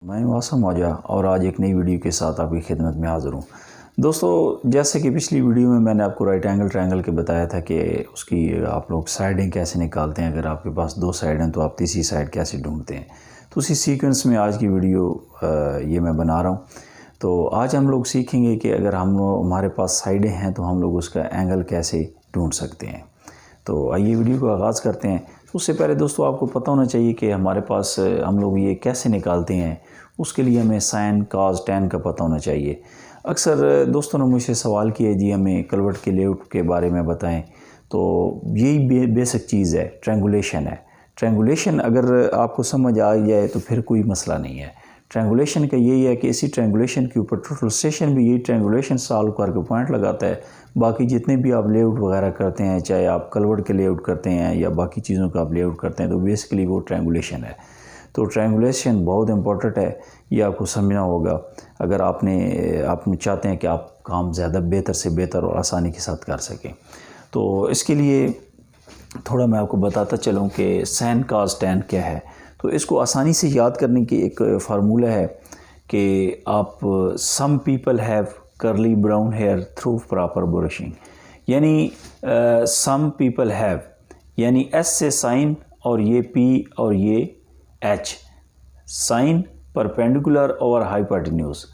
मैं वासम मौजा और आज एक नई वीडियो के साथ आपकी खिदमत में हाज़िर हूँ। दोस्तों, जैसे कि पिछली वीडियो में मैंने आपको राइट एंगल ट्रायंगल के बताया था कि उसकी आप लोग साइडें कैसे निकालते हैं। अगर आपके पास दो साइड हैं तो आप तीसरी साइड कैसे ढूंढते हैं। तो उसी सीक्वेंस में आज की वीडियो ये मैं बना रहा हूँ। तो आज हम लोग सीखेंगे कि अगर हमारे पास साइडें हैं तो हम लोग उसका एंगल कैसे ढूँढ सकते हैं। तो आइए वीडियो को आगाज़ करते हैं। उससे पहले दोस्तों आपको पता होना चाहिए कि हमारे पास हम लोग ये कैसे निकालते हैं। उसके लिए हमें साइन कॉस टैन का पता होना चाहिए। अक्सर दोस्तों ने मुझसे सवाल किया जी हमें कलवट के लेआउट के बारे में बताएं। तो यही बेसिक चीज़ है, ट्रायंगुलेशन है। ट्रायंगुलेशन अगर आपको समझ आ जाए तो फिर कोई मसला नहीं है। ट्रायंगुलेशन का यही है कि इसी ट्रायंगुलेशन के ऊपर टोटल स्टेशन भी यही ट्रायंगुलेशन सॉल्व करके पॉइंट लगाता है। बाकी जितने भी आप लेआउट वगैरह करते हैं, चाहे आप कलवट के लेआउट करते हैं या बाकी चीज़ों का आप लेआउट करते हैं, तो बेसिकली वो ट्रायंगुलेशन है। तो ट्रायंगुलेशन बहुत इंपॉर्टेंट है, ये आपको समझना होगा अगर आप चाहते हैं कि आप काम ज़्यादा बेहतर से बेहतर और आसानी के साथ कर सकें। तो इसके लिए थोड़ा मैं आपको बताता चलूँ कि साइन कॉस टैन क्या है। तो इसको आसानी से याद करने की एक फार्मूला है कि आप some people have curly brown hair through proper brushing, यानी सम पीपल हैव यानी एस से साइन और ये पी और ये एच, साइन परपेंडिकुलर और हाइपोटेन्यूज।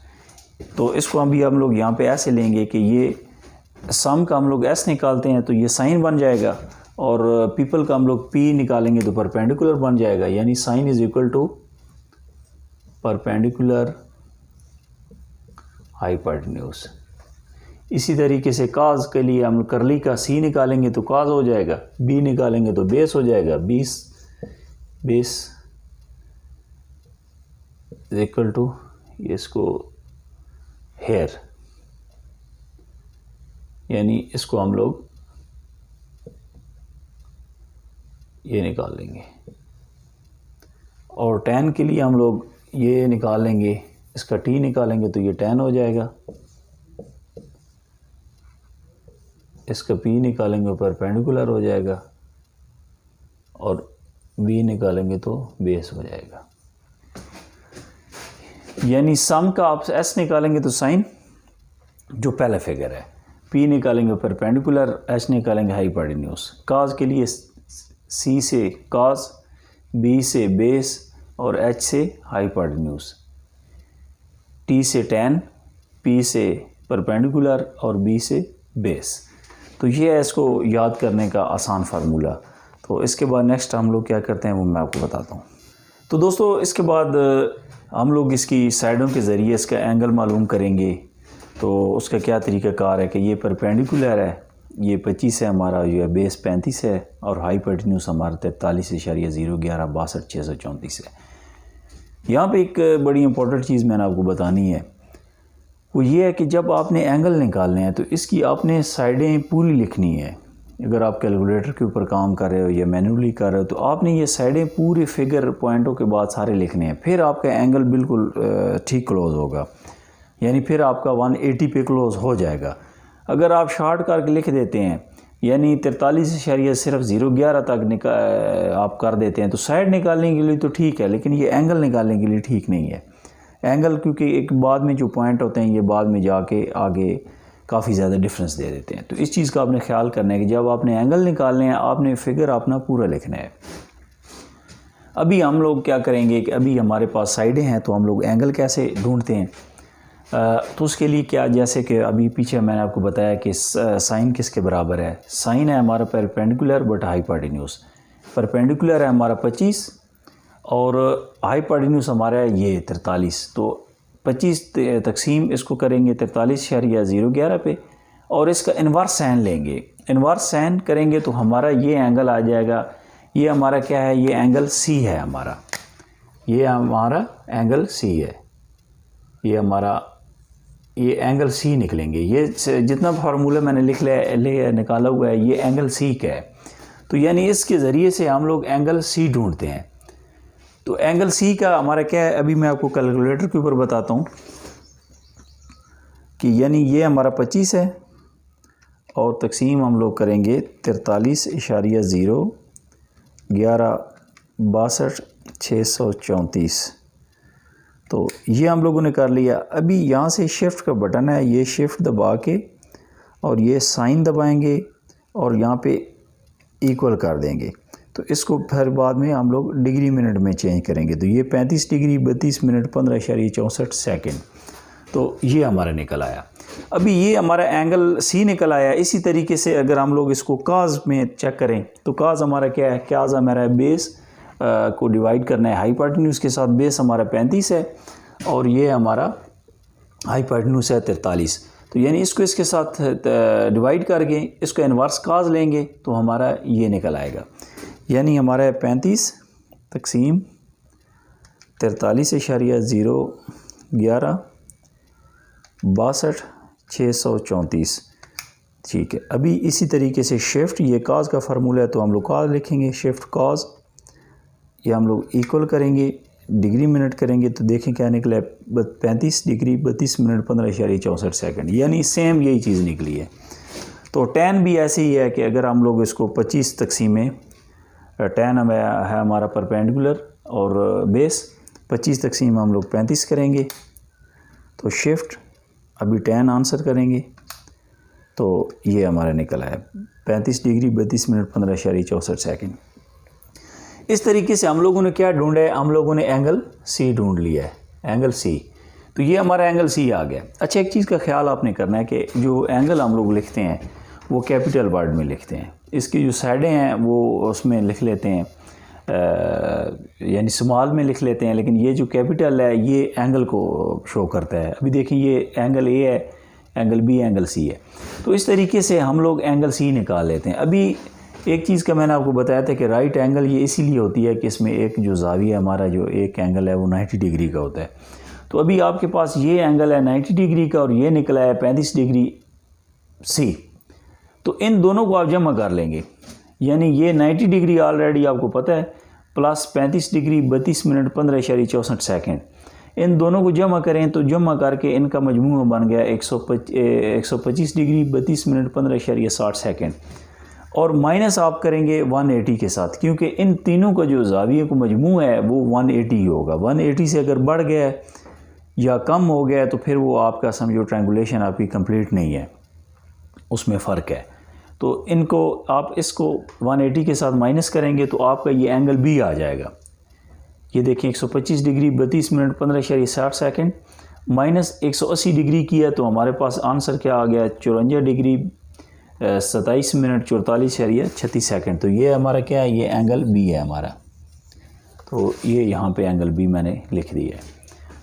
तो इसको अभी हम लोग यहाँ पे ऐसे लेंगे कि ये सम का हम लोग एस निकालते हैं तो ये साइन बन जाएगा, और पीपल का हम लोग पी निकालेंगे तो परपेंडिकुलर बन जाएगा, यानी sine is equal to perpendicular hypotenuse. इसी तरीके से काज के लिए हम करली का सी निकालेंगे तो काज हो जाएगा, बी निकालेंगे तो बेस हो जाएगा, बेस इज इक्वल टू इसको हेयर, यानी इसको हम लोग ये निकाल लेंगे। और टैन के लिए हम लोग ये निकाल लेंगे, इसका टी निकालेंगे तो ये टैन हो जाएगा, इसका पी निकालेंगे परपेंडिकुलर हो जाएगा, और बी निकालेंगे तो बेस हो जाएगा। यानी सम का आप एस निकालेंगे तो साइन जो पहला फिगर है, पी निकालेंगे परपेंडिकुलर, एच निकालेंगे हाइपोटेन्यूज। काज के लिए सी से काज, बी से बेस और एच से हाइपोटेन्यूज, टी से टैन, पी से परपेंडिकुलर और बी से बेस। तो ये है इसको याद करने का आसान फार्मूला। तो इसके बाद नेक्स्ट हम लोग क्या करते हैं वो मैं आपको बताता हूँ। तो दोस्तों इसके बाद हम लोग इसकी साइडों के ज़रिए इसका एंगल मालूम करेंगे। तो उसका क्या तरीक़ाकार है कि ये परपेंडिकुलर है, ये 25 है हमारा, ये बेस 35 है, और हाइपोटेन्यूज हमारा 43.011/62,634 है। यहाँ पे एक बड़ी इंपॉर्टेंट चीज़ मैंने आपको बतानी है, वो ये है कि जब आपने एंगल निकालने हैं तो इसकी आपने साइडें पूरी लिखनी है। अगर आप कैलकुलेटर के ऊपर काम कर रहे हो या मैनुअली कर रहे हो तो आपने ये साइडें पूरे फिगर पॉइंटों के बाद सारे लिखने हैं, फिर आपका एंगल बिल्कुल ठीक क्लोज होगा, यानी फिर आपका 180 पे क्लोज हो जाएगा। अगर आप शॉर्ट करके लिख देते हैं, यानी 43.011 तक आप कर देते हैं, तो साइड निकालने के लिए तो ठीक है, लेकिन ये एंगल निकालने के लिए ठीक नहीं है। एंगल क्योंकि एक बाद में जो पॉइंट होते हैं ये बाद में जाके आगे काफ़ी ज़्यादा डिफरेंस दे देते हैं। तो इस चीज़ का आपने ख्याल करना है कि जब आपने एंगल निकालने हैं आपने फिगर अपना पूरा लिखना है। अभी हम लोग क्या करेंगे कि अभी हमारे पास साइडें हैं तो हम लोग एंगल कैसे ढूंढते हैं। तो उसके लिए क्या, जैसे कि अभी पीछे मैंने आपको बताया कि साइन किसके बराबर है। साइन है हमारा परपेंडिकुलर बट हाइपोटेन्यूज। परपेंडिकुलर है हमारा 25 और हाइपोटेन्यूज हमारा है ये 43। तो 25 तकसीम इसको करेंगे 43.011 पे, और इसका इन्वर्स साइन लेंगे। इन्वर्स साइन करेंगे तो हमारा ये एंगल आ जाएगा। ये हमारा क्या है, ये एंगल सी है हमारा, ये हमारा एंगल सी है, ये हमारा ये एंगल सी निकलेंगे। ये जितना फार्मूला मैंने निकाला हुआ है ये एंगल सी का है। तो यानी इसके ज़रिए से हम लोग एंगल सी ढूंढते हैं। तो एंगल सी का हमारा क्या है, अभी मैं आपको कैलकुलेटर के ऊपर बताता हूँ कि यानी ये हमारा 25 है और तकसीम हम लोग करेंगे 43.011/62,634। तो ये हम लोगों ने कर लिया। अभी यहाँ से शिफ्ट का बटन है, ये शिफ्ट दबा के और ये साइन दबाएंगे और यहाँ पे इक्वल कर देंगे। तो इसको फिर बाद में हम लोग डिग्री मिनट में चेंज करेंगे। तो ये 35 डिग्री 32 मिनट 15.64 सेकेंड, तो ये हमारा निकल आया। अभी ये हमारा एंगल सी निकल आया। इसी तरीके से अगर हम लोग इसको काज में चेक करें तो काज हमारा क्या है, काज हमारा बेस को डिवाइड करना है हाइपोटेन्यूज के साथ। बेस हमारा 35 है और ये हमारा हाइपोटेन्यूज है 43। तो यानी इसको इसके साथ डिवाइड करके इसको इन्वर्स काज लेंगे तो हमारा ये निकल आएगा। यानी हमारा 35 तकसीम 43.011 62,634। ठीक है। अभी इसी तरीके से शिफ्ट, ये काज का फार्मूला है तो हम लोग काज लिखेंगे, शिफ्ट काज, ये हम लोग इक्वल करेंगे, डिग्री मिनट करेंगे तो देखें क्या निकला है, 35 डिग्री 32 मिनट 15.64 सेकेंड। यानी सेम यही चीज़ निकली है। तो tan भी ऐसे ही है कि अगर हम लोग इसको 25 तकसीमें, tan है हमारा परपेंडिकुलर और बेस 25 तकसीम हम लोग 35 करेंगे। तो शिफ्ट अभी tan आंसर करेंगे तो ये हमारा निकला है 35 डिग्री 32 मिनट 15.64 सेकेंड। इस तरीके से हम लोगों ने क्या ढूंढा है, हम लोगों ने एंगल सी ढूंढ लिया है, एंगल सी। तो ये हमारा एंगल सी आ गया। अच्छा, एक चीज़ का ख्याल आपने करना है कि जो एंगल हम लोग लिखते हैं वो कैपिटल वर्ड में लिखते हैं। इसकी जो साइडें हैं वो उसमें लिख लेते हैं, यानी स्मॉल में लिख लेते हैं, लेकिन ये जो कैपिटल है ये एंगल को शो करता है। अभी देखिए ये एंगल ए है, एंगल बी, एंगल सी है। तो इस तरीके से हम लोग एंगल सी निकाल लेते हैं। अभी एक चीज़ का मैंने आपको बताया था कि राइट एंगल ये इसीलिए होती है कि इसमें एक जो ज़ाविया हमारा जो एक एंगल है वो 90 डिग्री का होता है। तो अभी आपके पास ये एंगल है 90 डिग्री का और ये निकला है 35 डिग्री सी। तो इन दोनों को आप जमा कर लेंगे, यानी ये 90 डिग्री ऑलरेडी आपको पता है, प्लस 35 डिग्री 32 मिनट 15.64 सेकेंड। इन दोनों को जमा करें तो जमा करके इनका मजमूआ बन गया 125 डिग्री 32 मिनट 15.60 सेकेंड। और माइनस आप करेंगे 180 के साथ, क्योंकि इन तीनों का जो ज़ाविये को मजमू है वो 180 ही होगा। 180 से अगर बढ़ गया या कम हो गया तो फिर वो आपका समझो ट्रायंगुलेशन आपकी कंप्लीट नहीं है, उसमें फ़र्क है। तो इनको आप इसको 180 के साथ माइनस करेंगे तो आपका ये एंगल बी आ जाएगा। ये देखें 125 degree 32 minute 15.60 second minus 180 degree किया तो हमारे पास आंसर क्या आ गया, 54 डिग्री 27 मिनट 44.36 सेकेंड। तो ये हमारा क्या है, ये एंगल बी है हमारा। तो ये यहाँ पे एंगल बी मैंने लिख दिया है।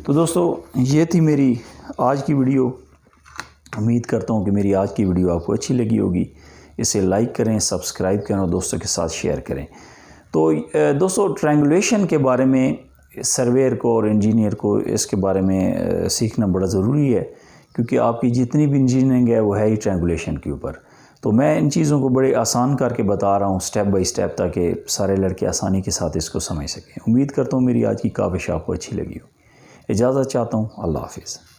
तो दोस्तों ये थी मेरी आज की वीडियो। उम्मीद करता हूँ कि मेरी आज की वीडियो आपको अच्छी लगी होगी। इसे लाइक करें, सब्सक्राइब करें और दोस्तों के साथ शेयर करें। तो दोस्तों ट्रायंगुलेशन के बारे में सर्वेयर को और इंजीनियर को इसके बारे में सीखना बड़ा ज़रूरी है, क्योंकि आपकी जितनी भी इंजीनियरिंग है वो है ही ट्रायंगुलेशन के ऊपर। तो मैं इन चीज़ों को बड़े आसान करके बता रहा हूँ स्टेप बाय स्टेप, ताकि सारे लड़के आसानी के साथ इसको समझ सकें। उम्मीद करता हूँ मेरी आज की काविश आपको अच्छी लगी हो। इजाज़त चाहता हूँ। अल्लाह हाफिज़।